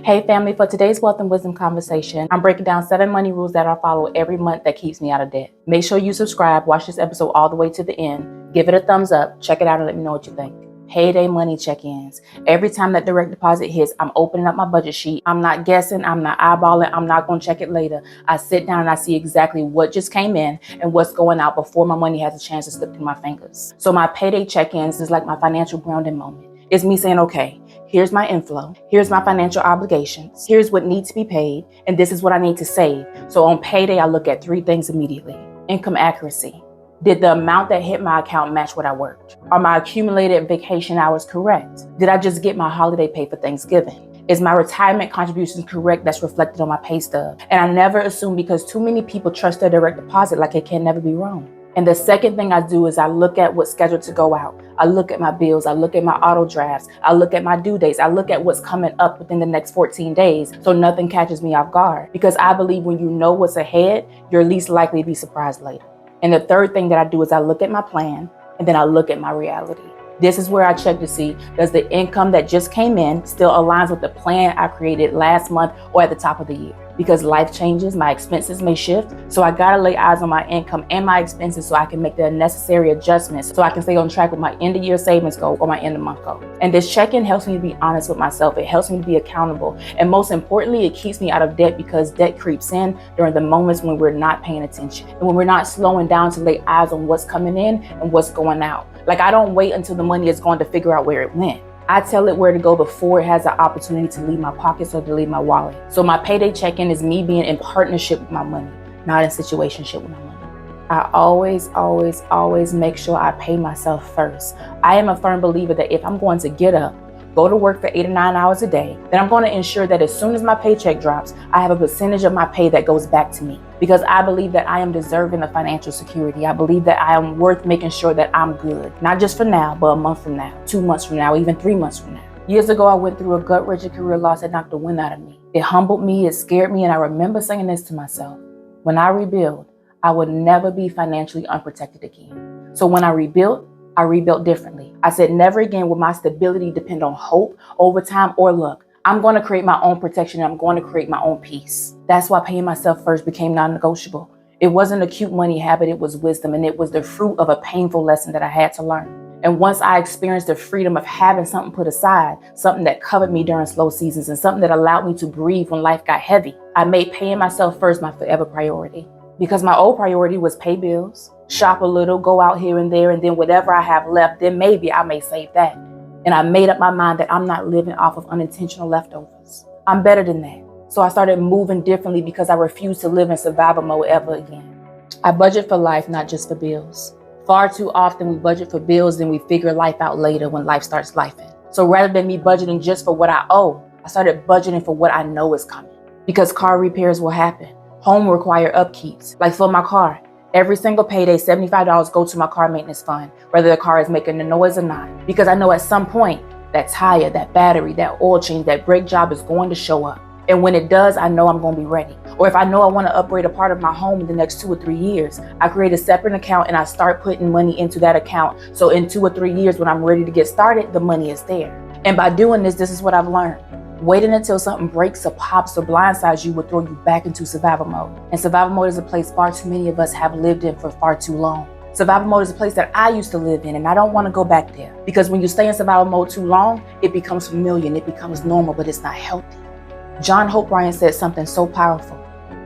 Hey family, for today's wealth and wisdom conversation, I'm breaking down 7 money rules that I follow every month that keeps me out of debt. Make sure you subscribe, watch this episode all the way to the end, give it a thumbs up, check it out and let me know what you think. Payday money check-ins. Every time that direct deposit hits, I'm opening up my budget sheet. I'm not guessing, I'm not eyeballing, I'm not gonna check it later. I sit down and I see exactly what just came in and what's going out before my money has a chance to slip through my fingers. So my payday check-ins is like my financial grounding moment. It's me saying, okay, here's my inflow, here's my financial obligations, here's what needs to be paid, and this is what I need to save. So on payday, I look at 3 things immediately. Income accuracy. Did the amount that hit my account match what I worked? Are my accumulated vacation hours correct? Did I just get my holiday pay for Thanksgiving? Is my retirement contributions correct that's reflected on my pay stub? And I never assume because too many people trust their direct deposit like it can never be wrong. And the second thing I do is I look at what's scheduled to go out. I look at my bills. I look at my auto drafts. I look at my due dates. I look at what's coming up within the next 14 days so nothing catches me off guard. Because I believe when you know what's ahead, you're least likely to be surprised later. And the third thing that I do is I look at my plan and then I look at my reality. This is where I check to see, does the income that just came in still aligns with the plan I created last month or at the top of the year? Because life changes, my expenses may shift. So I gotta lay eyes on my income and my expenses so I can make the necessary adjustments so I can stay on track with my end of year savings goal or my end of month goal. And this check-in helps me to be honest with myself. It helps me to be accountable. And most importantly, it keeps me out of debt because debt creeps in during the moments when we're not paying attention and when we're not slowing down to lay eyes on what's coming in and what's going out. Like I don't wait until the money is gone to figure out where it went. I tell it where to go before it has the opportunity to leave my pockets or to leave my wallet. So my payday check-in is me being in partnership with my money, not in situationship with my money. I always make sure I pay myself first. I am a firm believer that if I'm going to get up, go to work for 8 or 9 hours a day, then I'm going to ensure that as soon as my paycheck drops, I have a percentage of my pay that goes back to me. Because I believe that I am deserving of financial security. I believe that I am worth making sure that I'm good. Not just for now, but a month from now, 2 months from now, even 3 months from now. Years ago, I went through a gut-wrenching career loss that knocked the wind out of me. It humbled me, it scared me, and I remember saying this to myself. When I rebuild, I will never be financially unprotected again. So when I rebuilt differently. I said, never again will my stability depend on hope, overtime, or luck. I'm going to create my own protection and I'm going to create my own peace. That's why paying myself first became non-negotiable. It wasn't a cute money habit, it was wisdom, and it was the fruit of a painful lesson that I had to learn. And once I experienced the freedom of having something put aside, something that covered me during slow seasons and something that allowed me to breathe when life got heavy, I made paying myself first my forever priority. Because my old priority was pay bills, shop a little, go out here and there, and then whatever I have left, then maybe I may save that. And I made up my mind that I'm not living off of unintentional leftovers. I'm better than that. So I started moving differently because I refused to live in survival mode ever again. I budget for life, not just for bills. Far too often we budget for bills, then we figure life out later when life starts lifing. So rather than me budgeting just for what I owe, I started budgeting for what I know is coming. Because car repairs will happen. Home will require upkeeps. Like for my car, every single payday, $75 go to my car maintenance fund, whether the car is making a noise or not. Because I know at some point, that tire, that battery, that oil change, that brake job is going to show up. And when it does, I know I'm going to be ready. Or if I know I want to upgrade a part of my home in the next 2 or 3 years, I create a separate account and I start putting money into that account. So in 2 or 3 years, when I'm ready to get started, the money is there. And by doing this is what I've learned. Waiting until something breaks or pops or blindsides you will throw you back into survival mode. And survival mode is a place far too many of us have lived in for far too long. Survival mode is a place that I used to live in, and I don't want to go back there. Because when you stay in survival mode too long, it becomes familiar and it becomes normal, but it's not healthy. John Hope Bryant said something so powerful.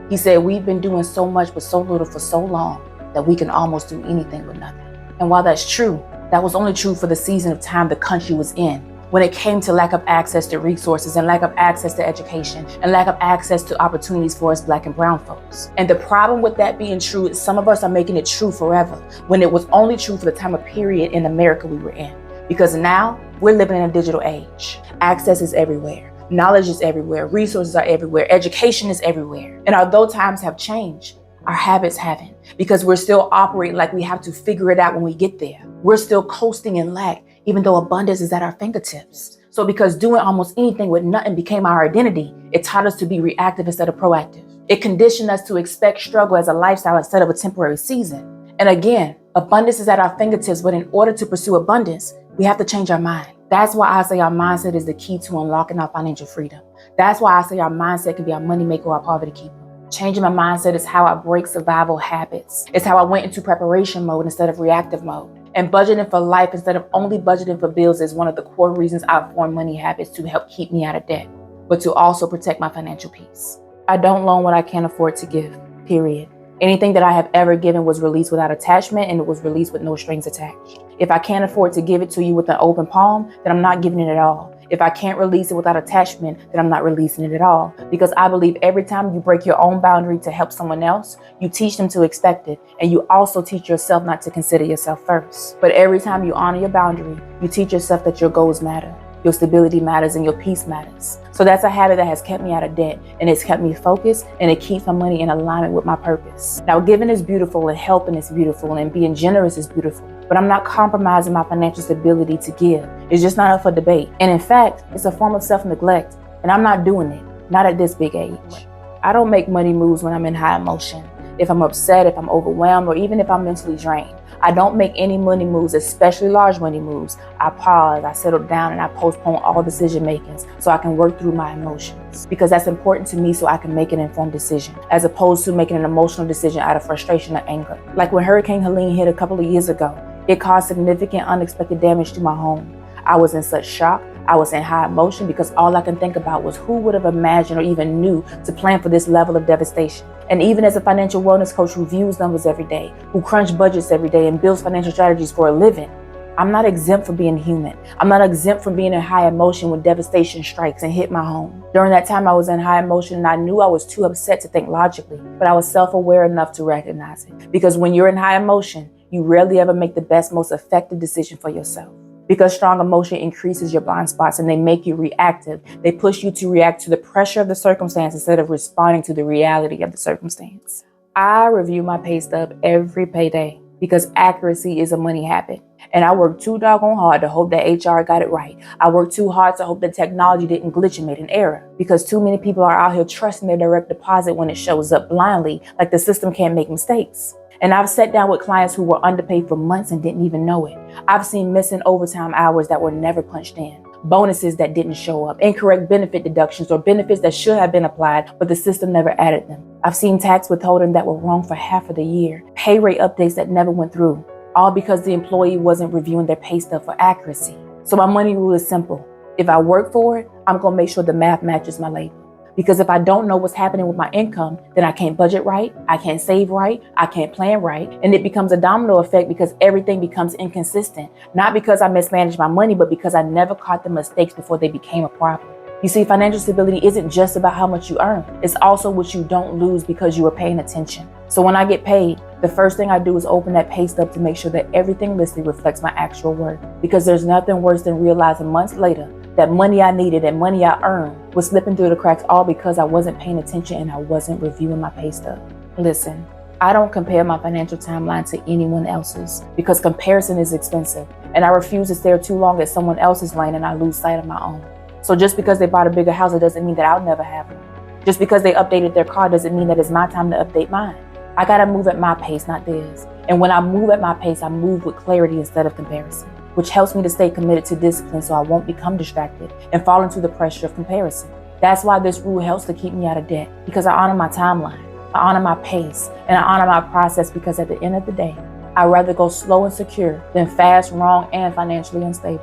He said, we've been doing so much with so little for so long that we can almost do anything with nothing. And while that's true, that was only true for the season of time the country was in. When it came to lack of access to resources and lack of access to education and lack of access to opportunities for us Black and brown folks. And the problem with that being true is some of us are making it true forever when it was only true for the time of period in America we were in. Because now we're living in a digital age. Access is everywhere. Knowledge is everywhere. Resources are everywhere. Education is everywhere. And although times have changed, our habits haven't, because we're still operating like we have to figure it out when we get there. We're still coasting in lack, even though abundance is at our fingertips. So because doing almost anything with nothing became our identity, it taught us to be reactive instead of proactive. It conditioned us to expect struggle as a lifestyle instead of a temporary season. And again, abundance is at our fingertips, but in order to pursue abundance, we have to change our mind. That's why I say our mindset is the key to unlocking our financial freedom. That's why I say our mindset can be our moneymaker or our poverty keeper. Changing my mindset is how I break survival habits. It's how I went into preparation mode instead of reactive mode. And budgeting for life instead of only budgeting for bills is one of the core reasons I've formed money habits to help keep me out of debt, but to also protect my financial peace. I don't loan what I can't afford to give, period. Anything that I have ever given was released without attachment, and it was released with no strings attached. If I can't afford to give it to you with an open palm, then I'm not giving it at all. If I can't release it without attachment, then I'm not releasing it at all. Because I believe every time you break your own boundary to help someone else, you teach them to expect it. And you also teach yourself not to consider yourself first. But every time you honor your boundary, you teach yourself that your goals matter, your stability matters, and your peace matters. So that's a habit that has kept me out of debt, and it's kept me focused, and it keeps my money in alignment with my purpose. Now, giving is beautiful, and helping is beautiful, and being generous is beautiful. But I'm not compromising my financial stability to give. It's just not up for debate. And in fact, it's a form of self-neglect, and I'm not doing it, not at this big age. I don't make money moves when I'm in high emotion. If I'm upset, if I'm overwhelmed, or even if I'm mentally drained. I don't make any money moves, especially large money moves. I pause, I settle down, and I postpone all decision makings so I can work through my emotions. Because that's important to me so I can make an informed decision, as opposed to making an emotional decision out of frustration or anger. Like when Hurricane Helene hit a couple of years ago, it caused significant unexpected damage to my home. I was in such shock. I was in high emotion because all I can think about was who would have imagined or even knew to plan for this level of devastation. And even as a financial wellness coach who reviews numbers every day, who crunch budgets every day and builds financial strategies for a living, I'm not exempt from being human. I'm not exempt from being in high emotion when devastation strikes and hit my home. During that time, I was in high emotion and I knew I was too upset to think logically, but I was self-aware enough to recognize it. Because when you're in high emotion, you rarely ever make the best, most effective decision for yourself. Because strong emotion increases your blind spots and they make you reactive. They push you to react to the pressure of the circumstance instead of responding to the reality of the circumstance. I review my pay stub every payday because accuracy is a money habit. And I work too doggone hard to hope that HR got it right. I work too hard to hope that technology didn't glitch and made an error. Because too many people are out here trusting their direct deposit when it shows up blindly, like the system can't make mistakes. And I've sat down with clients who were underpaid for months and didn't even know it. I've seen missing overtime hours that were never punched in, bonuses that didn't show up, incorrect benefit deductions or benefits that should have been applied, but the system never added them. I've seen tax withholding that were wrong for half of the year, pay rate updates that never went through, all because the employee wasn't reviewing their pay stub for accuracy. So my money rule is simple. If I work for it, I'm gonna make sure the math matches my labor. Because if I don't know what's happening with my income, then I can't budget right, I can't save right, I can't plan right, and it becomes a domino effect because everything becomes inconsistent. Not because I mismanaged my money, but because I never caught the mistakes before they became a problem. You see, financial stability isn't just about how much you earn. It's also what you don't lose because you are paying attention. So when I get paid, the first thing I do is open that pay stub to make sure that everything listed reflects my actual worth. Because there's nothing worse than realizing months later that money I needed and money I earned was slipping through the cracks all because I wasn't paying attention and I wasn't reviewing my pay stub. Listen, I don't compare my financial timeline to anyone else's because comparison is expensive and I refuse to stare too long at someone else's lane and I lose sight of my own. So just because they bought a bigger house, it doesn't mean that I'll never have one. Just because they updated their car doesn't mean that it's my time to update mine. I gotta move at my pace, not theirs. And when I move at my pace, I move with clarity instead of comparison, which helps me to stay committed to discipline so I won't become distracted and fall into the pressure of comparison. That's why this rule helps to keep me out of debt, because I honor my timeline, I honor my pace, and I honor my process because at the end of the day, I'd rather go slow and secure than fast, wrong, and financially unstable.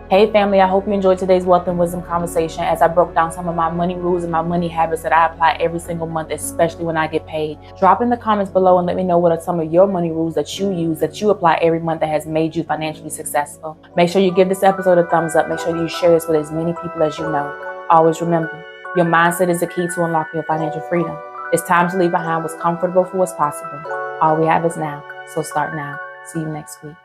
Hey family, I hope you enjoyed today's Wealth and Wisdom conversation as I broke down some of my money rules and my money habits that I apply every single month, especially when I get paid. Drop in the comments below and let me know what are some of your money rules that you use, that you apply every month that has made you financially successful. Make sure you give this episode a thumbs up. Make sure you share this with as many people as you know. Always remember, your mindset is the key to unlocking your financial freedom. It's time to leave behind what's comfortable for what's possible. All we have is now, so start now. See you next week.